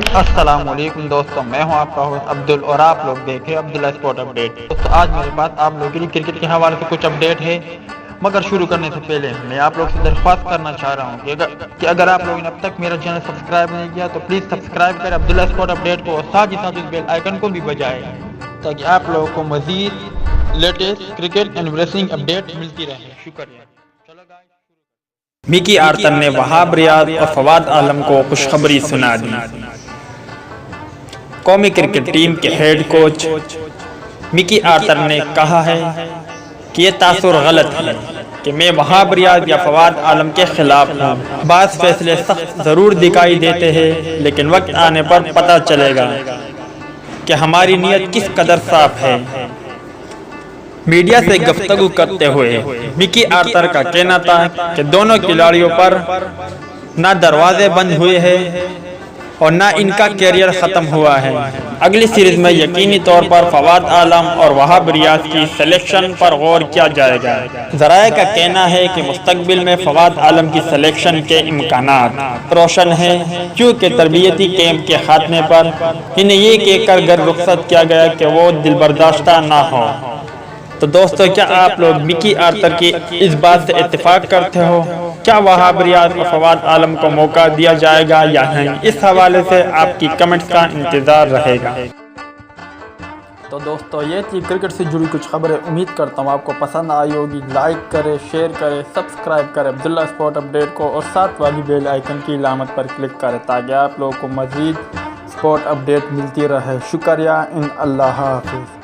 السلام علیکم دوستوں، میں ہوں آپ کا ہوسٹ عبدل اور آپ لوگ دیکھ رہے ہیں عبداللہ اسپورٹ اپڈیٹ۔ دوستوں آج میرے پاس آپ لوگوں کے لیے کرکٹ کے حوالے سے کچھ اپڈیٹ ہے، مگر شروع کرنے سے پہلے میں آپ لوگ سے درخواست کرنا چاہ رہا ہوں کہ اگر آپ لوگوں نے اب تک میرا چینل سبسکرائب نہیں کیا تو پلیز سبسکرائب کریں عبداللہ اسپورٹ اپڈیٹ کو، اور ساتھ ہی ساتھ اس بیل آئیکن کو بھی بجائیں تاکہ آپ لوگوں کو مزید latest cricket and wrestling update ملتی رہے۔ شکریہ۔ مکی آرتر نے وہاب ریاض اور فواد عالم کو خوشخبری سنا دی۔ قومی کرکٹ ٹیم کے ہیڈ کوچ مکی آرتر نے کہا ہے کہ یہ تاثر غلط ہے کہ میں وہاب ریاض یا فواد عالم کے خلاف ہوں۔ بعض فیصلے سخت ضرور دکھائی دیتے ہیں، لیکن وقت آنے پر پتہ چلے گا کہ ہماری نیت کس قدر صاف ہے۔ میڈیا سے گفتگو کرتے ہوئے مکی آرتر کا کہنا تھا کہ دونوں کھلاڑیوں پر نہ دروازے بند ہوئے ہیں اور نہ ان کا کیریئر ختم ہوا ہے۔ اگلی سیریز میں یقینی طور پر فواد عالم اور وہاب ریاض کی سلیکشن پر غور کیا جائے گا۔ ذرائع کا کہنا ہے کہ مستقبل میں فواد عالم کی سلیکشن کے امکانات روشن ہیں، کیونکہ تربیتی کیمپ کے خاتمے پر انہیں یہ کہہ کر گھر رخصت کیا گیا کہ وہ دلبرداشتہ نہ ہو۔ تو دوستو، کیا آپ لوگ مکی آرتر کی اس بات سے اتفاق کرتے ہو؟ کیا وہاب ریاض اور فواد عالم کو موقع دیا جائے گا یا نہیں؟ اس حوالے سے آپ کی کمنٹس کا انتظار رہے گا۔ تو دوستو، یہ تھی کرکٹ سے جڑی کچھ خبریں، امید کرتا ہوں آپ کو پسند آئی ہوگی۔ لائک کریں، شیئر کریں، سبسکرائب کریں عبداللہ اسپورٹ اپڈیٹ کو، اور ساتھ والی بیل آئیکن کی علامت پر کلک کریں تاکہ آپ لوگوں کو مزید اسپورٹ اپڈیٹ ملتی رہے۔ شکریہ۔ اللہ حافظ۔